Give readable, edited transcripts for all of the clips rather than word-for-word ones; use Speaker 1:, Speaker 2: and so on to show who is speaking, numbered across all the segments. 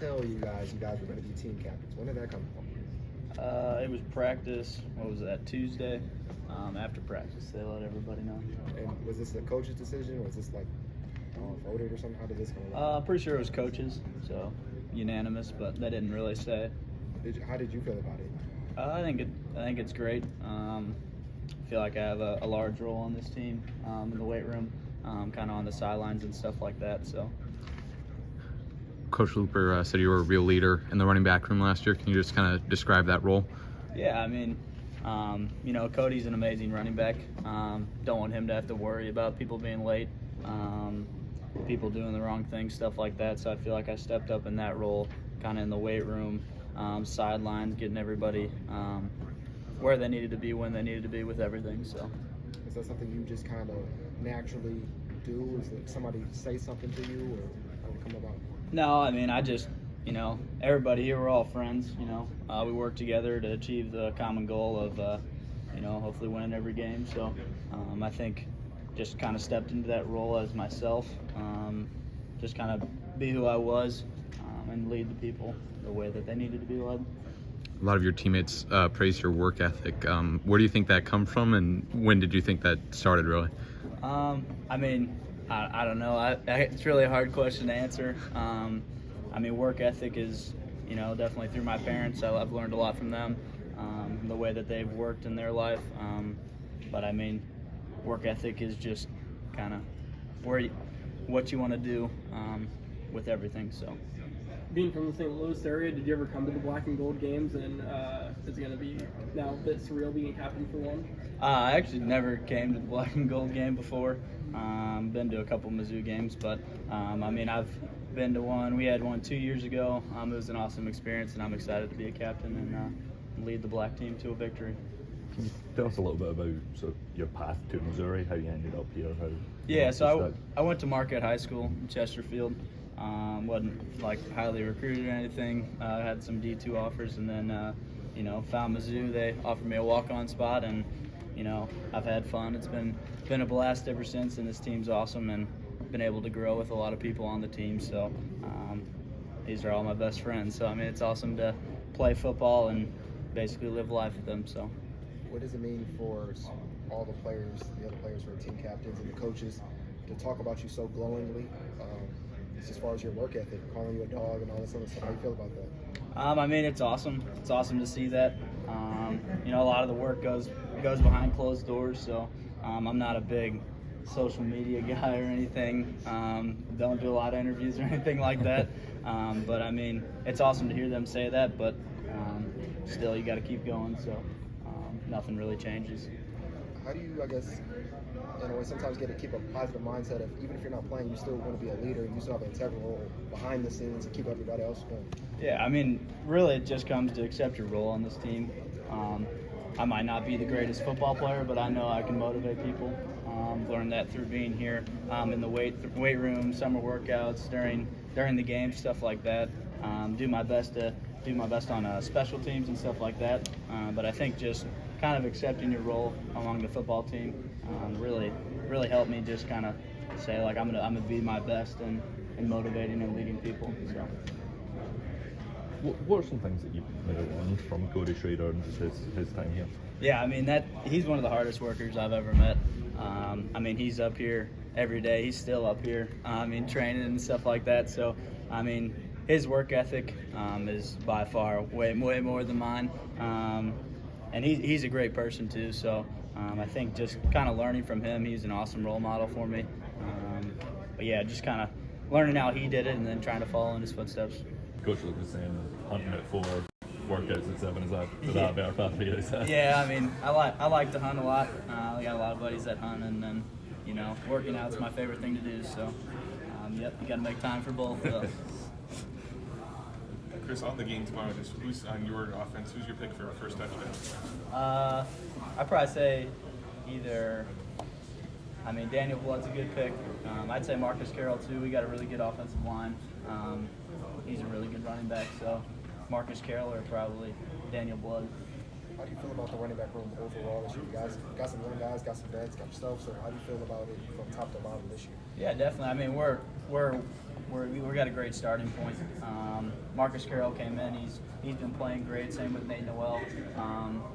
Speaker 1: Tell you guys were going to be team captains. When did that come from?
Speaker 2: It was practice. What was that? Tuesday. After practice, they let everybody know.
Speaker 1: And was this a coach's decision, or was this like voted or something? How did this come about?
Speaker 2: Pretty sure it was coaches, so unanimous, but they didn't really say.
Speaker 1: How did you feel about it?
Speaker 2: I think it's great. I feel like I have a large role on this team in the weight room, kind of on the sidelines and stuff like that. So.
Speaker 3: Coach Looper said you were a real leader in the running back room last year. Can you just kind of describe that role?
Speaker 2: Yeah, I mean, Cody's an amazing running back. Don't want him to have to worry about people being late, people doing the wrong things, stuff like that. So I feel like I stepped up in that role, kind of in the weight room, sidelines, getting everybody where they needed to be, when they needed to be with everything. So.
Speaker 1: Is that something you just kind of naturally do? Is it somebody say something to you, or how did it come about?
Speaker 2: No, I mean, I just, everybody here, we're all friends, we work together to achieve the common goal of, hopefully winning every game. So I think just kind of stepped into that role as myself, just kind of be who I was and lead the people the way that they needed to be led.
Speaker 3: A lot of your teammates praise your work ethic. Where do you think that come from, and when did you think that started, really?
Speaker 2: I don't know. It's really a hard question to answer. Work ethic is, definitely through my parents. I've learned a lot from them, the way that they've worked in their life. But work ethic is just kind of what you want to do with everything. So.
Speaker 4: Being from the St. Louis area, did you ever come to the Black and Gold games? And is it going to be now a bit surreal being a captain for one?
Speaker 2: I actually never came to the Black and Gold game before. Been to a couple Mizzou games, but I've been to one. We had one 2 years ago. It was an awesome experience, and I'm excited to be a captain and lead the Black team to a victory.
Speaker 5: Can you tell us a little bit about sort of your path to Missouri, how you ended up here?
Speaker 2: So I went to Marquette High School in Chesterfield. Wasn't like highly recruited or anything. Had some D2 offers, and then found Mizzou. They offered me a walk-on spot, and I've had fun. It's been a blast ever since, and this team's awesome, and been able to grow with a lot of people on the team. So these are all my best friends. So it's awesome to play football and basically live life with them. So.
Speaker 1: What does it mean for all the players, the other players who are team captains and the coaches, to talk about you so glowingly? As far as your work ethic, calling you a dog and all this other stuff, how do you feel about that?
Speaker 2: It's awesome. It's awesome to see that. A lot of the work goes behind closed doors, so I'm not a big social media guy or anything. Don't do a lot of interviews or anything like that. But it's awesome to hear them say that, but still you got to keep going, so nothing really changes.
Speaker 1: How do you, in a way, sometimes get to keep a positive mindset of, even if you're not playing, you still want to be a leader and you still have an integral role behind the scenes to keep everybody else going?
Speaker 2: Yeah, really it just comes to accept your role on this team. I might not be the greatest football player, but I know I can motivate people. Learned that through being here in the weight room, summer workouts, during the game, stuff like that. Do my best on special teams and stuff like that. But I think just kind of accepting your role along the football team really helped me just kind of say, like, I'm gonna be my best in motivating and leading people. So.
Speaker 5: What are some things that you've maybe learned from Cody Schrader and his time here?
Speaker 2: Yeah, he's one of the hardest workers I've ever met. He's up here every day. He's still up here, training and stuff like that. So, his work ethic is by far way more than mine. And he's a great person too. So, I think just kind of learning from him, he's an awesome role model for me. But yeah, just kind of learning how he did it and then trying to follow in his footsteps.
Speaker 5: Coach Luke was saying hunting at 4, workouts at 7. Is that a better path for you?
Speaker 2: Yeah, I like to hunt a lot. I got a lot of buddies that hunt, and then working out's my favorite thing to do. So, you got to make time for both of those.
Speaker 6: Chris, on the game tomorrow, just who's on your offense? Who's your pick for first touchdown?
Speaker 2: I'd probably say either. Daniel Blood's a good pick. I'd say Marcus Carroll too. We got a really good offensive line. He's a really good running back. So Marcus Carroll or probably Daniel Blood.
Speaker 1: How do you feel about the running back room overall this year? You guys got some young guys, got some vets, got yourself. So how do you feel about it from top to bottom this year?
Speaker 2: Yeah, definitely. We're we got a great starting point. Marcus Carroll came in. He's been playing great. Same with Nate Noel.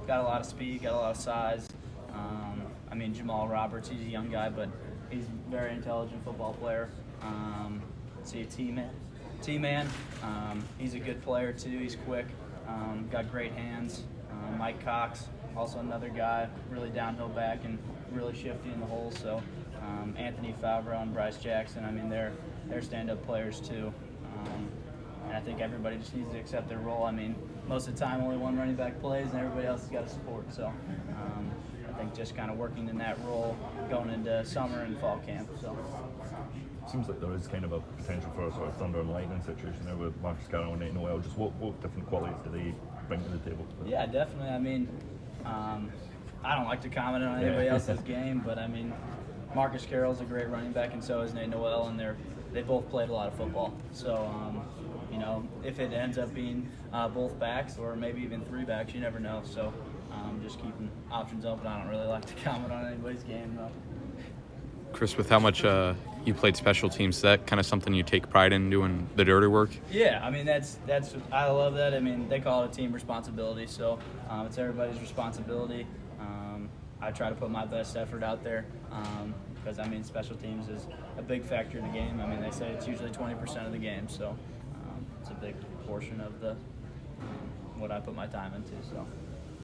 Speaker 2: Got a lot of speed, got a lot of size. I mean, Jamal Roberts, he's a young guy, but he's a very intelligent football player. See a T-man. He's a good player too. He's quick. Got great hands. Mike Cox, also another guy, really downhill back and really shifty in the hole. So Anthony Favreau and Bryce Jackson, I mean, they're stand-up players too. And I think everybody just needs to accept their role. I mean, most of the time only one running back plays and everybody else has got to support. So I think just kind of working in that role going into summer and fall camp. So.
Speaker 5: Seems like there is kind of a potential for a sort of thunder and lightning situation there with Marcus Carroll and Nate Noel. Just what different qualities do they bring to the table?
Speaker 2: Yeah, definitely. I mean, I don't like to comment on anybody else's game, but I mean, Marcus Carroll's a great running back, and so is Nate Noel, and they both played a lot of football. So, you know, if it ends up being both backs or maybe even three backs, you never know. So, just keeping options open. I don't really like to comment on anybody's game, though.
Speaker 3: Chris, with how much you played special teams, is that kind of something you take pride in, doing the dirty work?
Speaker 2: Yeah, I mean that's I love that. I mean, they call it a team responsibility, so it's everybody's responsibility. I try to put my best effort out there because I mean special teams is a big factor in the game. I mean they say it's usually 20% of the game, so it's a big portion of the what I put my time into. So.